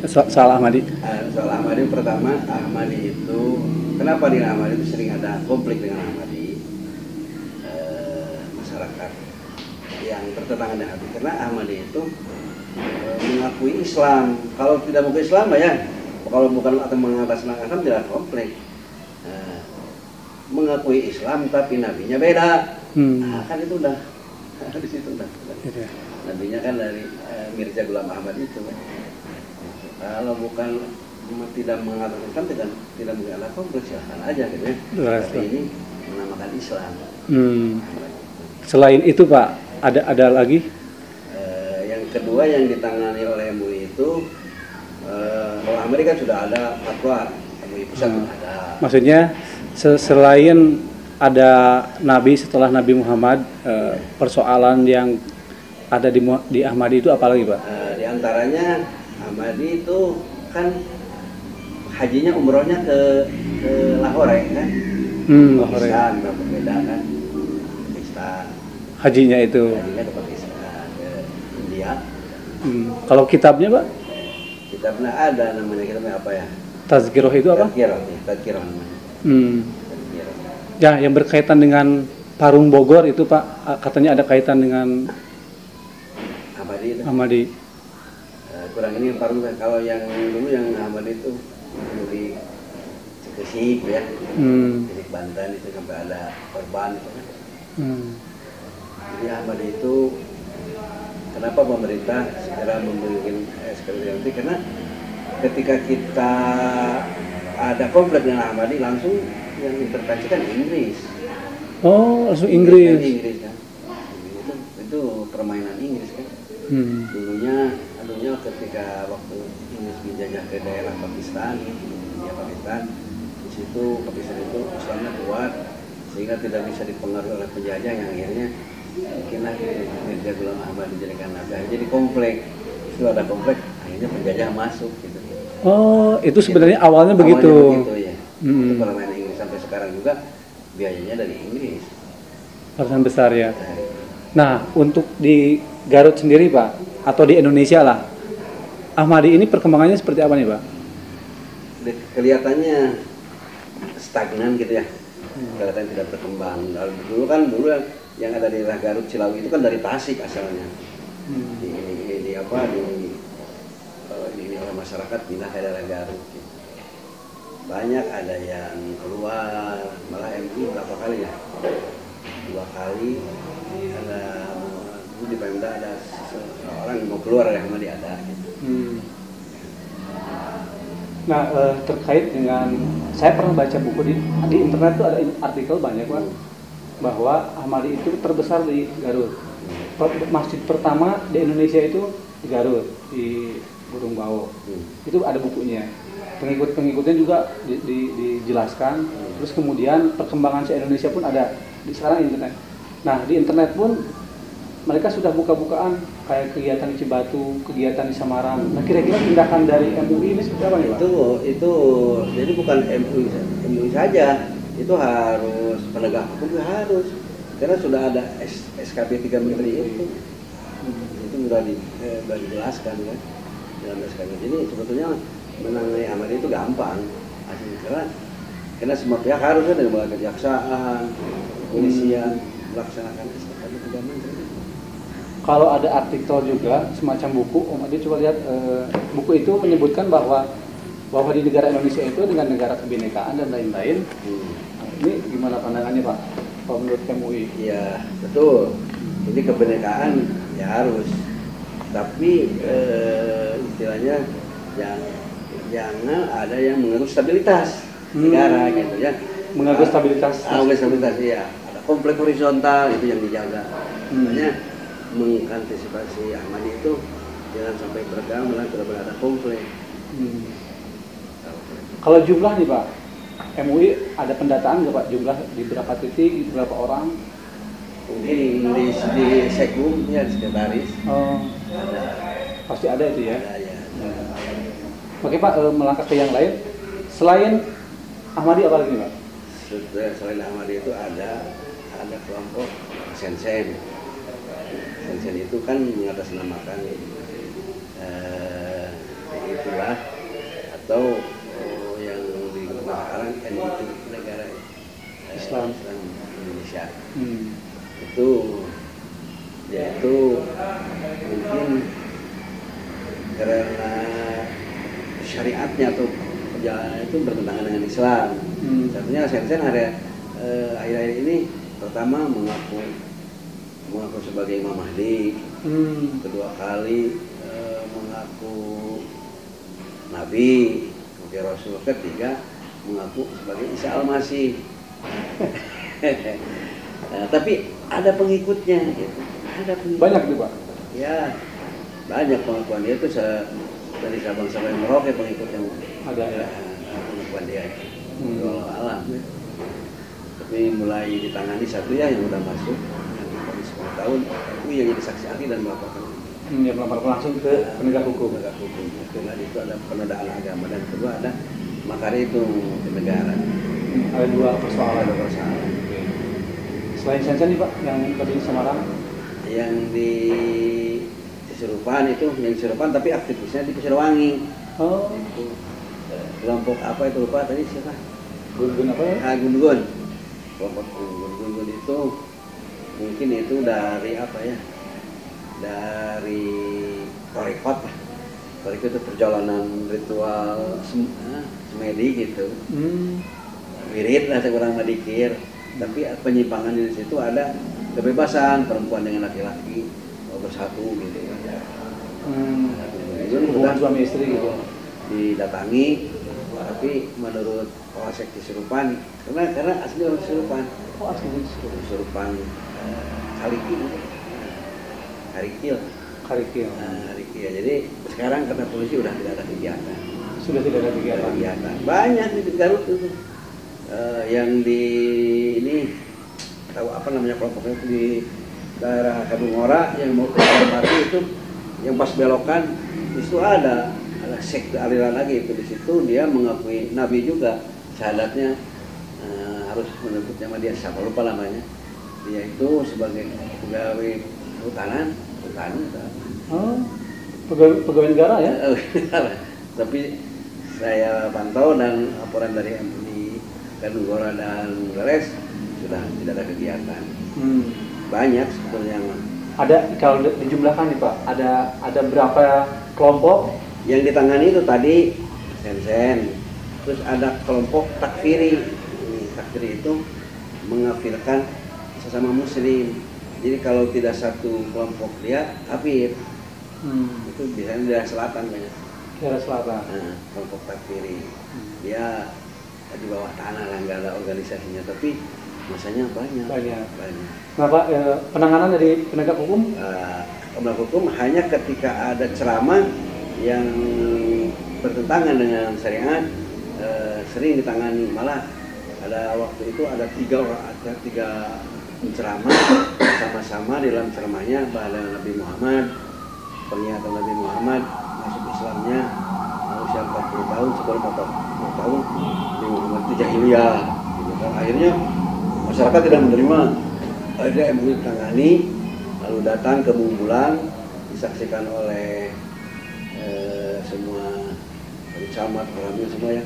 soal Ahmadi? Soal Ahmadi, pertama Ahmadi itu kenapa dengan Ahmadi itu sering ada konflik dengan Ahmadi, masyarakat yang bertentangan dengan Ahmadi, karena Ahmadi itu mengakui Islam. Kalau tidak mengakui Islam ya, kalau bukan atau mengatasnamakan tidak konflik. Mengakui Islam tapi nabinya beda. Nah, kan itu udah di situ udah. Nabinya kan dari Mirza Ghulam Ahmad itu. Kalau bukan tidak mengatakan Islam, tidak mengenal konflik, silahkan aja gitu ya. Tapi ini menamakan Islam. Selain itu Pak, ada lagi? Yang kedua yang ditangani oleh MUI itu, kalau Amerika sudah ada fatwa, MUI pusat ada. Maksudnya selain ada Nabi setelah Nabi Muhammad, persoalan yang ada di Ahmadi itu apalagi Pak? Di antaranya Ahmadi itu kan hajinya umrohnya ke Lahore kan? Lahore. Pakistan, berbeda kan? Pakistan. Hajinya itu? Hajinya ke Pakistan, ke India. Kalau kitabnya Pak? Kitabnya ada, namanya kitabnya apa ya? Tazkiroh itu apa? Tazkiroh namanya. Ya, yang berkaitan dengan Parung Bogor itu Pak, katanya ada kaitan dengan Ahmadi. Kurang ini Parung, kalau yang dulu yang Ahmadi itu di Cikesik ya, Cikesik Banten itu sampai ada korban itu kan. Jadi Ahmadi itu kenapa pemerintah segera membuat SKPD, karena ketika kita ada konflik dengan Ahmadi langsung yang intervensi kan Inggris. Oh, langsung Inggris. Inggris kan. Itu permainan Inggris kan. Dulunya ketika waktu Inggris menjajah ke daerah Pakistan, di situ Pakistan itu Islamnya kuat sehingga tidak bisa dipengaruhi oleh penjajah, yang akhirnya bikinlah Mirza Ghulam Ahmad dijadikan nabi. Jadi konflik, itu ada konflik, akhirnya penjajah masuk gitu. Oh, itu sebenarnya awalnya begitu. Ya. Itu permainan Inggris sampai sekarang juga biayanya dari Inggris. Persen besar ya. Nah, untuk di Garut sendiri Pak, atau di Indonesia lah, Ahmadi ini perkembangannya seperti apa nih Pak? Kelihatannya stagnan gitu ya. Kelihatan tidak berkembang. Dulu yang ada di daerah Garut Cilawi itu kan dari Tasik asalnya. Di oleh masyarakat pindah ke daerah Garut. Gitu. Banyak ada yang keluar, malah MUI berapa kali ya? 2 kali. Ada di Pemda ada seorang mau keluar dari Ahmadi ada. Gitu. Nah, terkait dengan, saya pernah baca buku di internet tuh ada artikel banyak Pak, bahwa Ahmadi itu terbesar di Garut. Masjid pertama di Indonesia itu di Garut, di Burung Bau. Itu ada bukunya. Pengikut-pengikutnya juga dijelaskan. Terus kemudian perkembangan se-Indonesia pun ada di sekarang internet. Nah, di internet pun mereka sudah buka-bukaan kayak kegiatan di Cibatu, kegiatan di Samarang. Nah, kira-kira tindakan dari MUI ini seperti apa nih Pak? Itu jadi bukan MUI saja, itu harus penegak hukum harus, karena sudah ada SKP 3 Menteri itu sudah dijelaskan kan dalam SKP. Jadi sebetulnya menangani Ahmadi itu gampang, karena semua pihak harusnya dari mulai kejaksaan, kepolisian melaksanakan SKP 3 Menteri. Kalau ada artikel juga semacam buku, Om Adi coba lihat, buku itu menyebutkan bahwa di negara Indonesia itu dengan negara kebinekaan dan lain-lain. Ini gimana pandangannya Pak? Kalau menurut MUI? Iya betul. Ini kebinekaan ya harus, tapi istilahnya jangan ada yang mengganggu stabilitas negara gitu ya. Mengganggu stabilitas. Stabilitas ya. Ada konflik horizontal itu yang dijaga. Makanya mengantisipasi Ahmadi itu jangan sampai bergang malah benar-benar ada konflik. Kalau jumlah nih Pak, MUI ada pendataan nggak Pak, jumlah di berapa titik, di berapa orang? Mungkin di Sekum ya, di sekretaris. Ada. Pasti ada itu ya. Ada ya. Oke Pak, melangkah ke yang lain. Selain Ahmadi apa lagi Pak? Selain Ahmadi itu ada kelompok Sensen. Sensen itu kan mengatasnamakan itulah, atau yang di sekarang NII, negara Islam Indonesia. Itu yaitu mungkin karena syariatnya atau perjalanan itu bertentangan dengan Islam. Satunya Sen ada akhir-akhir ini pertama mengaku sebagai Imam Mahdi, kedua kali mengaku Nabi, sebagai Rasul, ketiga mengaku sebagai Isa Al-Masih. Tapi ada pengikutnya, gitu. Ada pengikut. Banyak tuh Pak? Ya, banyak pengakuan dia itu dari Sabang sampai Merauke pengikutnya. Ada ya. Pengakuan dia. Walau alam. Ya. Tapi mulai ditangani satu ya yang udah masuk, yang ponis 10 tahun, itu yang jadi saksi ahli dan melaporkan. Yang melaporkan langsung ke penegak hukum. Penegak hukum. Itu ada penodaan agama dan kedua ada makari itu ke negara. Ada dua persoalan. Okay. Selain Sen nih Pak, yang tadi di Semarang, yang di Cisurupan itu, yang di Cisurupan tapi aktivisnya di Pasirwangi. Oh. Itu kelompok apa itu lupa tadi siapa? Gun apa ya? Gun. Kelompok Gun itu mungkin itu dari apa ya? Dari Torikot. Torikot itu perjalanan ritual semedi gitu. Wirid lah sekurang madikir. Tapi penyimpangan di situ ada kebebasan perempuan dengan laki-laki bersatu gitu kan. Hubungan suami istri gitu. Didatangi, tapi menurut Polsek Cisurupan, karena asli orang Cisurupan. Oh, asli Cisurupan Karikil. Karikil. Jadi sekarang karena polisi udah tidak ada kegiatan. Sudah tidak ada kegiatan. Banyak di Garut itu. Yang di ini tahu apa namanya kelompoknya itu di daerah Kadungora yang mau ke Mati itu yang pas belokan itu ada sekte aliran lagi itu di situ dia mengakui Nabi juga syahadatnya harus menyebut nama dia siapa lupa namanya dia itu sebagai pegawai hutanan. Oh, pegawai negara ya? Tapi saya pantau dan laporan dari MUI Kadungora dan Gares sudah tidak ada kegiatan. Banyak sebetulnya. Ada kalau dijumlahkan nih Pak, ada berapa kelompok yang ditangani itu tadi Sen, terus ada kelompok takfiri. Takfiri itu mengafirkan sesama Muslim. Jadi kalau tidak satu kelompok dia kafir. Itu biasanya di daerah selatan banyak. Daerah selatan. Nah, kelompok takfiri. Dia di bawah tanah lah, nggak ada organisasinya, tapi masanya banyak. Nah Pak, penanganan dari penegak hukum? Penegak hukum hanya ketika ada ceramah yang bertentangan dengan syariat, sering ditangani. Malah ada waktu itu ada tiga penceramah sama-sama di dalam ceramahnya bahwa Nabi Muhammad, pernyataan Nabi Muhammad masuk Islamnya usia 40 tahun, sebelum 40 tahun Nabi Muhammad itu jahiliyah gitu kan. Akhirnya masyarakat tidak menerima, akhirnya MUI tangani, lalu datang ke Bungbulan, disaksikan oleh semua camat, orangnya semua ya,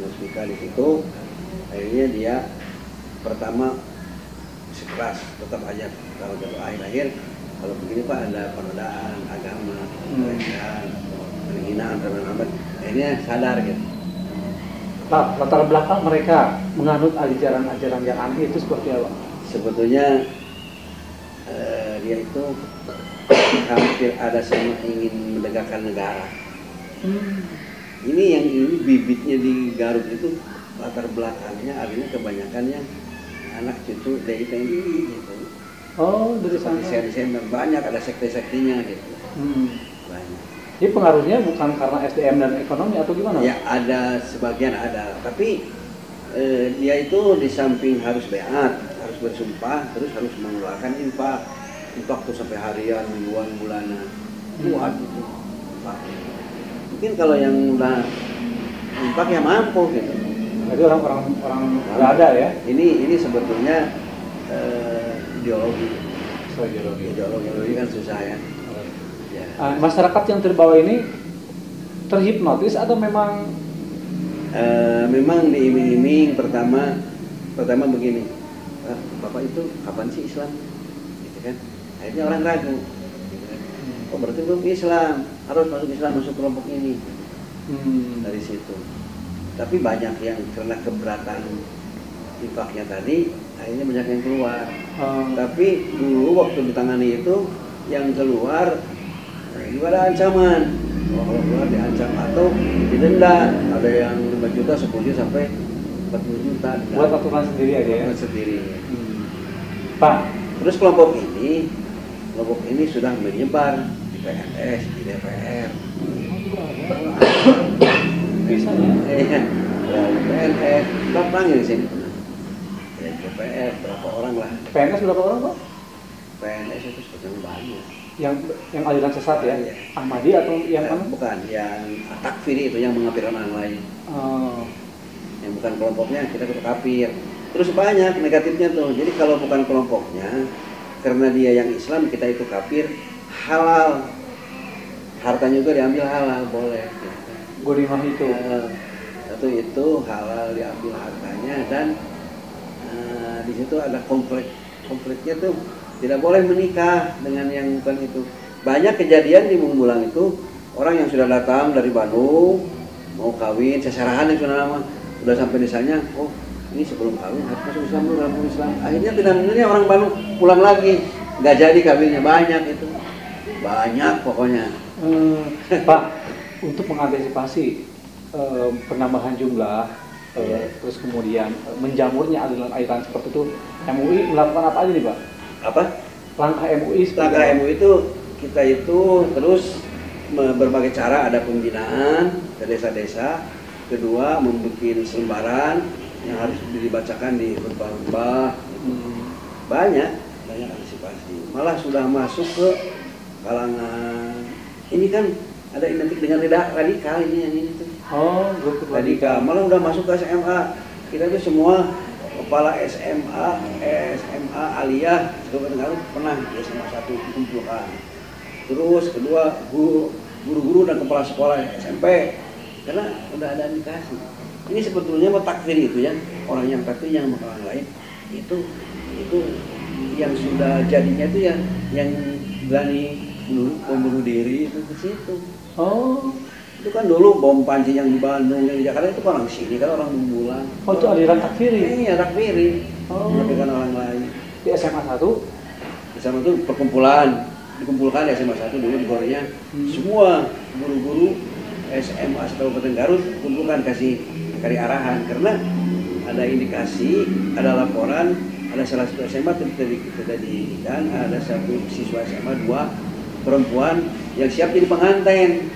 Musbika di situ. Akhirnya dia pertama keras, tetap aja kalau akhir-akhir kalau begini Pak ada penodaan agama, penghinaan terhadap Muhammad. Akhirnya sadar gitu. Pak, latar belakang mereka menganut ajaran-ajaran yang anti itu seperti apa? Sebetulnya dia itu hampir ada sama ingin menegakkan negara. Ini yang ini bibitnya di Garut itu latar belakangnya artinya kebanyakan yang anak cucu dari TNI gitu. Oh, dari sana. Sen banyak ada sekte-sektenya gitu. Banyak. Jadi pengaruhnya bukan karena SDM dan ekonomi atau gimana? Ya ada sebagian ada, tapi dia itu di samping harus beat, harus bersumpah, terus harus mengeluarkan infak tuh sampai harian, mingguan, bulanan, buat itu. Mungkin kalau yang udah infak ya mampu gitu. Jadi orang nggak ada ya? Ini sebetulnya ideologi. Ideologi kan susah ya. Masyarakat yang terbawa ini terhipnotis atau memang memang diiming-iming pertama begini, Bapak itu kapan sih Islam, gitu kan? Akhirnya orang ragu, gitu kan? Oh berarti belum Islam, harus masuk Islam, masuk kelompok ini. Dari situ. Tapi banyak yang karena keberatan infaknya tadi, akhirnya banyak yang keluar. Tapi dulu waktu ditangani itu yang keluar juga ada ancaman. Kalau keluar diancam atau didenda, ada yang 5 juta, 10 juta sampai 40 juta. Buat aturan sendiri aja ya? Sendiri. Pak. Terus kelompok ini sudah menyebar di PNS, di DPR. Bisa ya? Iya, PNS, berapa orang yang di sini? DPR, berapa orang lah? PNS berapa orang Pak? PNS itu sebetulnya banyak. Yang aliran sesat ya? Iya. Ahmadi atau yang mana? Bukan, yang takfiri itu yang mengkafirkan orang lain. Yang bukan kelompoknya kita kafir. Terus banyak negatifnya tuh. Jadi kalau bukan kelompoknya, karena dia yang Islam kita itu kafir, halal. Hartanya juga diambil halal, boleh. Gorimah itu. Satu itu halal diambil hartanya dan di situ ada konfliknya tuh. Tidak boleh menikah dengan yang bukan itu. Banyak kejadian di Munggulang itu, orang yang sudah datang dari Bandung, mau kawin, seserahan yang sudah lama, sudah sampai desanya, oh ini sebelum kawin harus masuk Islam dulu, dalam Islam. Akhirnya benar-benarnya orang Bandung pulang lagi, nggak jadi kawinnya, banyak itu. Banyak pokoknya. Pak, untuk mengantisipasi penambahan jumlah, terus kemudian menjamurnya aliran seperti itu, MUI melakukan apa aja nih Pak? Apa? Langkah MUI itu kita itu terus berbagai cara, ada pembinaan ke desa-desa, kedua membuat selembaran yang harus dibacakan di lembah-lembah. Banyak antisipasi, malah sudah masuk ke kalangan ini kan ada identik dengan radikal ini yang ini tuh. Grup Radikal, malah udah masuk ke SMA. Kita tuh semua kepala SMA aliyah sekarang pernah di SMA 1 dikumpulkan. Terus kedua guru-guru dan kepala sekolah SMP, karena udah ada indikasi. Ini sebetulnya mau takfir itu ya, orang yang takfir yang orang lain itu yang sudah jadinya itu yang berani membunuh diri itu ke situ. Itu kan dulu bom panci yang di Bandung, yang di Jakarta itu kan orang sini, kan orang Munggulang. Itu aliran takfiri? Iya, takfiri. Tapi kan orang lain. Di SMA 1? SMA itu dikumpulkan di SMA 1 dulu di Gornya. Semua guru-guru SMA Kabupaten Garut kumpulkan, kasih arahan. Karena ada indikasi, ada laporan, ada salah satu SMA kita didikan, ada satu siswa SMA 2 perempuan yang siap jadi pengantin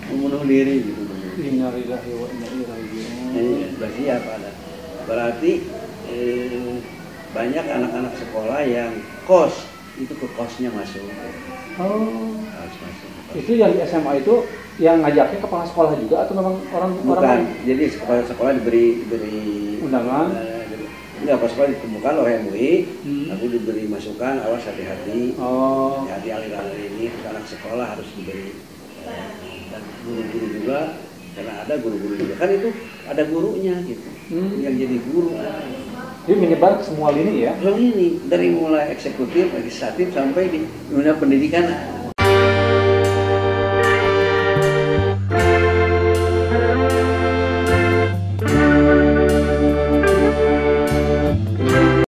membunuh diri gitu. Innalillahi wa inna ilaihi raji'un. Sudah siap ada. Berarti banyak anak-anak sekolah yang kos itu ke kosnya masuk. Harus masuk. Itu yang di SMA itu yang ngajaknya kepala sekolah juga atau memang orang? Bukan. Jadi kepala sekolah diberi undangan. Enggak, pas sekolah ditemukan oleh MUI, aku diberi masukan, awas hati-hati. Hati-hati aliran ini, anak sekolah harus diberi. Dan guru-guru juga, karena ada guru-guru juga kan itu ada gurunya gitu, yang jadi guru. Jadi menyebar ke semua lini ya? Semua lini, dari mulai eksekutif, legislatif sampai di dunia pendidikan